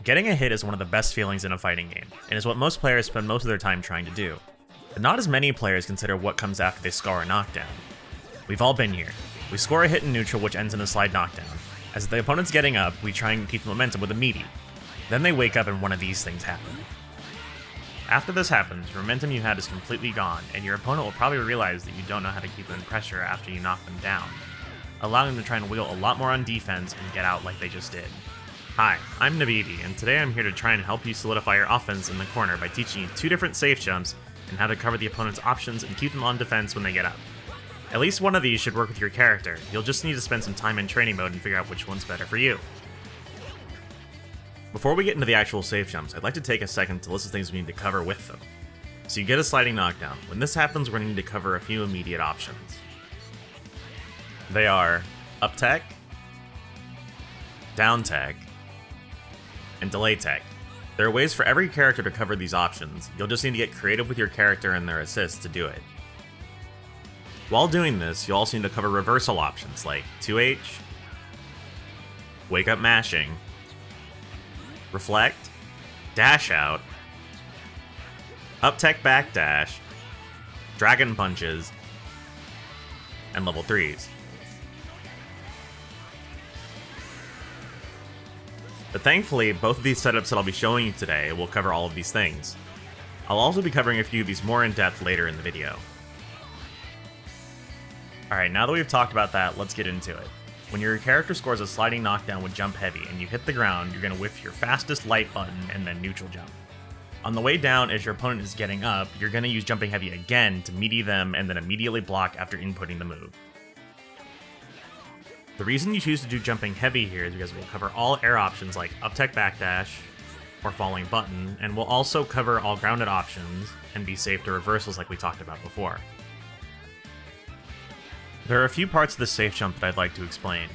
Getting a hit is one of the best feelings in a fighting game, and is what most players spend most of their time trying to do. But not as many players consider what comes after they score a knockdown. We've all been here. We score a hit in neutral which ends in a slide knockdown. As the opponent's getting up, we try and keep the momentum with a meaty. Then they wake up and one of these things happen. After this happens, the momentum you had is completely gone, and your opponent will probably realize that you don't know how to keep them in pressure after you knock them down, allowing them to try and wheel a lot more on defense and get out like they just did. Hi, I'm Nabibi, and today I'm here to try and help you solidify your offense in the corner by teaching you 2 different safe jumps and how to cover the opponent's options and keep them on defense when they get up. At least one of these should work with your character. You'll just need to spend some time in training mode and figure out which one's better for you. Before we get into the actual safe jumps, I'd like to take a second to list the things we need to cover with them. So you get a sliding knockdown. When this happens, we're going to need to cover a few immediate options. They are up tech, down tech, and delay tech. There are ways for every character to cover these options. You'll just need to get creative with your character and their assists to do it. While doing this, you'll also need to cover reversal options like 2H, wake up mashing, reflect, dash out, up tech backdash, dragon punches, and level 3s. But thankfully, both of these setups that I'll be showing you today will cover all of these things. I'll also be covering a few of these more in depth later in the video. Alright, now that we've talked about that, let's get into it. When your character scores a sliding knockdown with jump heavy and you hit the ground, you're going to whiff your fastest light button and then neutral jump. On the way down, as your opponent is getting up, you're going to use jumping heavy again to meaty them and then immediately block after inputting the move. The reason you choose to do jumping heavy here is because we'll cover all air options like up tech backdash or falling button, and we'll also cover all grounded options and be safe to reversals like we talked about before. There are a few parts of this safe jump that I'd like to explain.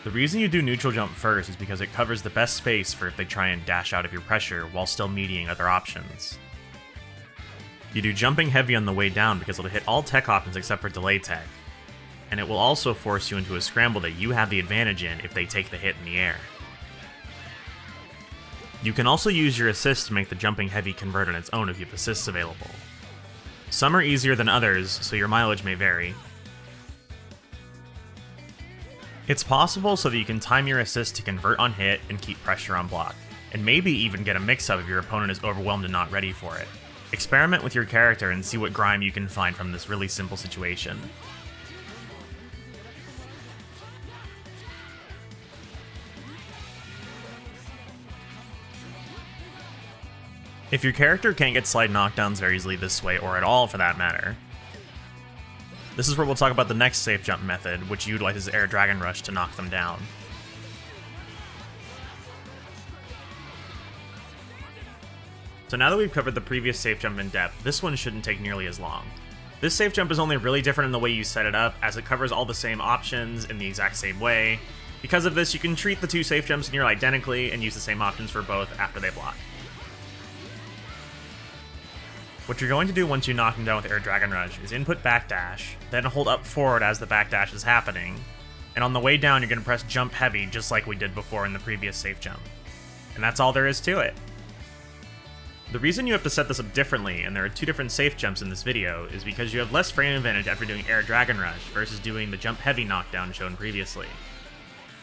The reason you do neutral jump first is because it covers the best space for if they try and dash out of your pressure while still meeting other options. You do jumping heavy on the way down because it'll hit all tech options except for delay tech, and it will also force you into a scramble that you have the advantage in if they take the hit in the air. You can also use your assist to make the jumping heavy convert on its own if you have assists available. Some are easier than others, so your mileage may vary. It's possible so that you can time your assist to convert on hit and keep pressure on block, and maybe even get a mix-up if your opponent is overwhelmed and not ready for it. Experiment with your character and see what grime you can find from this really simple situation. If your character can't get slide knockdowns very easily this way, or at all for that matter, this is where we'll talk about the next safe jump method, which utilizes Air Dragon Rush to knock them down. So now that we've covered the previous safe jump in depth, this one shouldn't take nearly as long. This safe jump is only really different in the way you set it up, as it covers all the same options in the exact same way. Because of this, you can treat the 2 safe jumps near identically and use the same options for both after they block. What you're going to do once you knock them down with Air Dragon Rush is input backdash, then hold up forward as the backdash is happening, and on the way down you're going to press jump heavy just like we did before in the previous safe jump. And that's all there is to it. The reason you have to set this up differently, and there are 2 different safe jumps in this video, is because you have less frame advantage after doing Air Dragon Rush versus doing the jump heavy knockdown shown previously.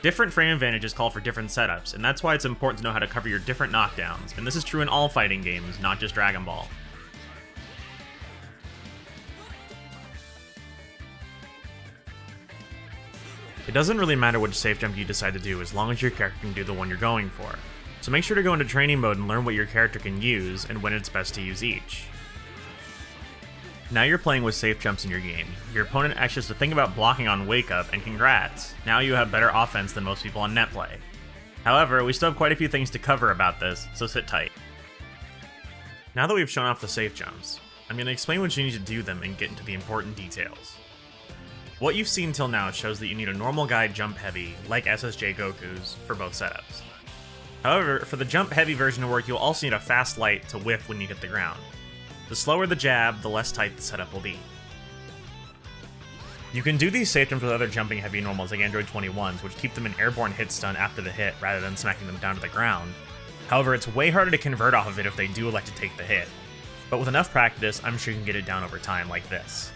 Different frame advantages call for different setups, and that's why it's important to know how to cover your different knockdowns, and this is true in all fighting games, not just Dragon Ball. It doesn't really matter which safe jump you decide to do as long as your character can do the one you're going for. So make sure to go into training mode and learn what your character can use and when it's best to use each. Now you're playing with safe jumps in your game. Your opponent actually has to think about blocking on wake up, and congrats! Now you have better offense than most people on net play. However, we still have quite a few things to cover about this, so sit tight. Now that we've shown off the safe jumps, I'm going to explain what you need to do them and get into the important details. What you've seen till now shows that you need a normal guy jump heavy, like SSJ Goku's, for both setups. However, for the jump heavy version to work, you'll also need a fast light to whiff when you hit the ground. The slower the jab, the less tight the setup will be. You can do these safe jumps with other jumping heavy normals like Android 21s, which keep them in airborne hit stun after the hit rather than smacking them down to the ground. However, it's way harder to convert off of it if they do elect to take the hit. But with enough practice, I'm sure you can get it down over time like this.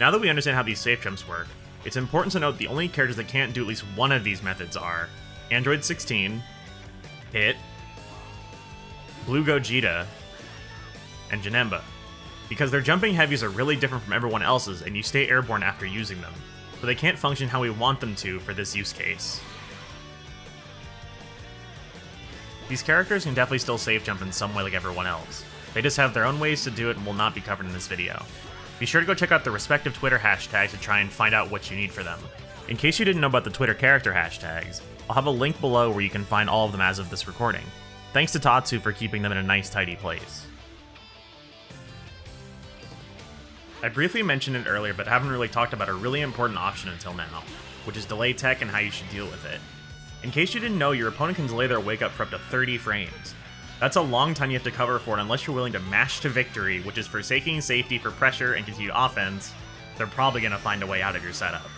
Now that we understand how these safe jumps work, it's important to note the only characters that can't do at least one of these methods are Android 16, Hit, Blue Gogeta, and Janemba, because their jumping heavies are really different from everyone else's and you stay airborne after using them, so they can't function how we want them to for this use case. These characters can definitely still safe jump in some way like everyone else. They just have their own ways to do it and will not be covered in this video. Be sure to go check out the respective Twitter hashtags to try and find out what you need for them. In case you didn't know about the Twitter character hashtags, I'll have a link below where you can find all of them as of this recording. Thanks to Tatsu for keeping them in a nice tidy place. I briefly mentioned it earlier, but haven't really talked about a really important option until now, which is delay tech and how you should deal with it. In case you didn't know, your opponent can delay their wake up for up to 30 frames. That's a long time you have to cover for, and unless you're willing to mash to victory, which is forsaking safety for pressure and continued offense, they're probably going to find a way out of your setup.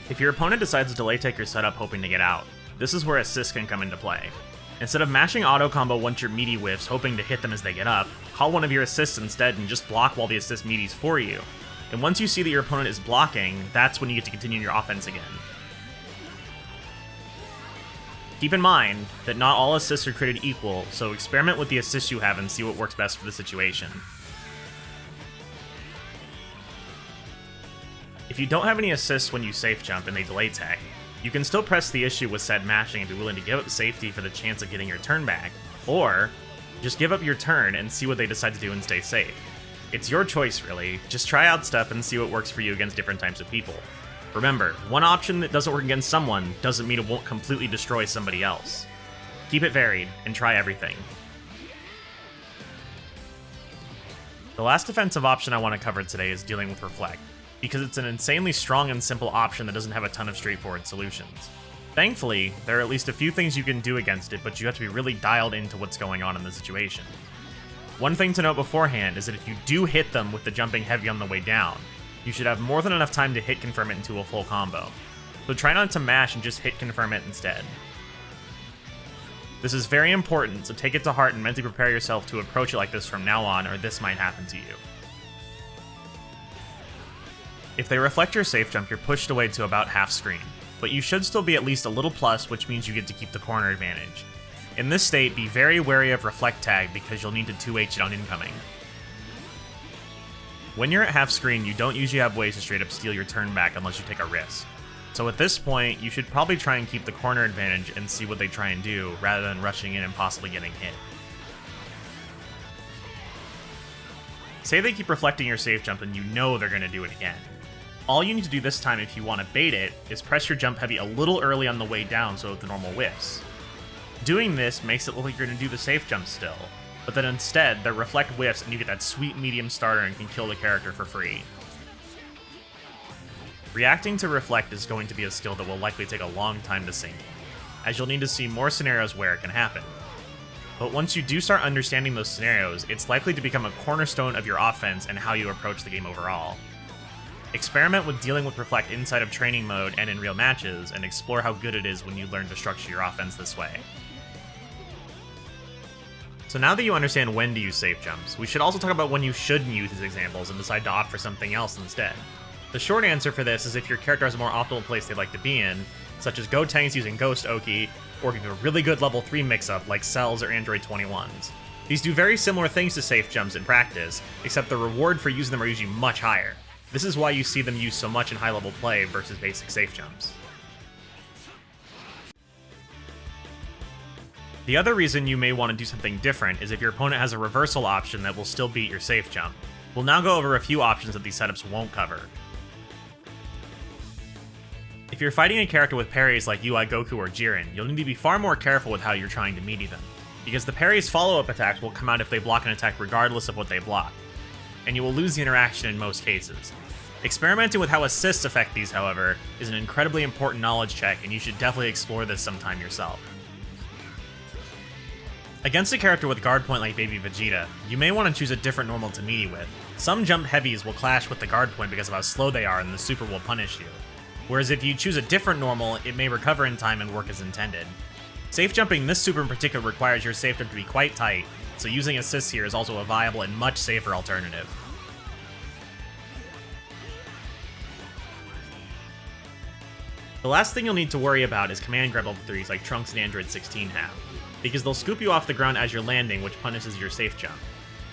If your opponent decides to delay tech your setup hoping to get out, this is where assist can come into play. Instead of mashing auto combo once your meaty whiffs hoping to hit them as they get up, call one of your assists instead and just block while the assist meaties for you. And once you see that your opponent is blocking, that's when you get to continue your offense again. Keep in mind that not all assists are created equal, so experiment with the assists you have and see what works best for the situation. If you don't have any assists when you safe jump and they delay tech, you can still press the issue with said mashing and be willing to give up safety for the chance of getting your turn back, or just give up your turn and see what they decide to do and stay safe. It's your choice, really. Just try out stuff and see what works for you against different types of people. Remember, one option that doesn't work against someone doesn't mean it won't completely destroy somebody else. Keep it varied, and try everything. The last defensive option I want to cover today is dealing with Reflect, because it's an insanely strong and simple option that doesn't have a ton of straightforward solutions. Thankfully, there are at least a few things you can do against it, but you have to be really dialed into what's going on in the situation. One thing to note beforehand is that if you do hit them with the jumping heavy on the way down, you should have more than enough time to hit confirm it into a full combo. So try not to mash and just hit confirm it instead. This is very important, so take it to heart and mentally prepare yourself to approach it like this from now on, or this might happen to you. If they reflect your safe jump, you're pushed away to about half screen, but you should still be at least a little plus, which means you get to keep the corner advantage. In this state, be very wary of reflect tag because you'll need to 2H it on incoming. When you're at half screen, you don't usually have ways to straight up steal your turn back unless you take a risk. So at this point, you should probably try and keep the corner advantage and see what they try and do, rather than rushing in and possibly getting hit. Say they keep reflecting your safe jump and you know they're going to do it again. All you need to do this time if you want to bait it is press your jump heavy a little early on the way down so the normal whiffs. Doing this makes it look like you're going to do the safe jump still, but then instead, the reflect whiffs and you get that sweet medium starter and can kill the character for free. Reacting to reflect is going to be a skill that will likely take a long time to sink, as you'll need to see more scenarios where it can happen. But once you do start understanding those scenarios, it's likely to become a cornerstone of your offense and how you approach the game overall. Experiment with dealing with reflect inside of training mode and in real matches, and explore how good it is when you learn to structure your offense this way. So now that you understand when to use safe jumps, we should also talk about when you shouldn't use these examples and decide to opt for something else instead. The short answer for this is if your character has a more optimal place they'd like to be in, such as Gotenks using Ghost Oki, or giving a really good level 3 mix-up like Cells or Android 21s. These do very similar things to safe jumps in practice, except the reward for using them are usually much higher. This is why you see them used so much in high-level play versus basic safe jumps. The other reason you may want to do something different is if your opponent has a reversal option that will still beat your safe jump. We'll now go over a few options that these setups won't cover. If you're fighting a character with parries like UI Goku or Jiren, you'll need to be far more careful with how you're trying to meaty them, because the parry's follow-up attacks will come out if they block an attack regardless of what they block, and you will lose the interaction in most cases. Experimenting with how assists affect these, however, is an incredibly important knowledge check, and you should definitely explore this sometime yourself. Against a character with guard point like Baby Vegeta, you may want to choose a different normal to meaty with. Some jump heavies will clash with the guard point because of how slow they are and the super will punish you. whereas if you choose a different normal, it may recover in time and work as intended. Safe jumping this super in particular requires your safe jump to be quite tight, so using assists here is also a viable and much safer alternative. The last thing you'll need to worry about is command grab level 3s like Trunks and Android 16 have, because they'll scoop you off the ground as you're landing, which punishes your safe jump.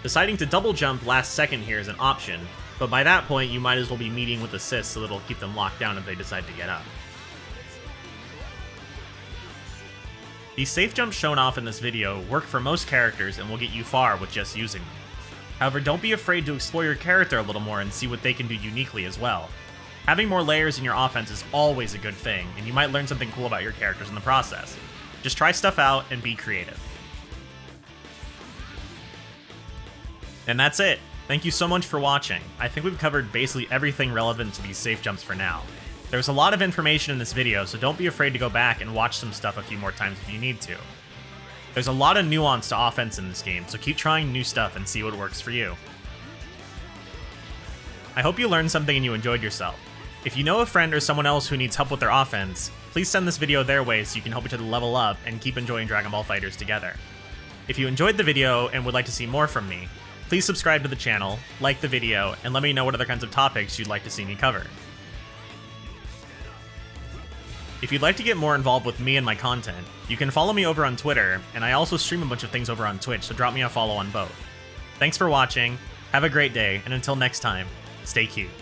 Deciding to double jump last second here is an option, but by that point you might as well be meeting with assists so that it'll keep them locked down if they decide to get up. These safe jumps shown off in this video work for most characters and will get you far with just using them. However, don't be afraid to explore your character a little more and see what they can do uniquely as well. Having more layers in your offense is always a good thing, and you might learn something cool about your characters in the process. Just try stuff out and be creative. And that's it. Thank you so much for watching. I think we've covered basically everything relevant to these safe jumps for now. There's a lot of information in this video, so don't be afraid to go back and watch some stuff a few more times if you need to. There's a lot of nuance to offense in this game, so keep trying new stuff and see what works for you. I hope you learned something and you enjoyed yourself. If you know a friend or someone else who needs help with their offense, please send this video their way so you can help each other level up and keep enjoying Dragon Ball FighterZ together. If you enjoyed the video and would like to see more from me, please subscribe to the channel, like the video, and let me know what other kinds of topics you'd like to see me cover. If you'd like to get more involved with me and my content, you can follow me over on Twitter, and I also stream a bunch of things over on Twitch, so drop me a follow on both. Thanks for watching, have a great day, and until next time, stay cute.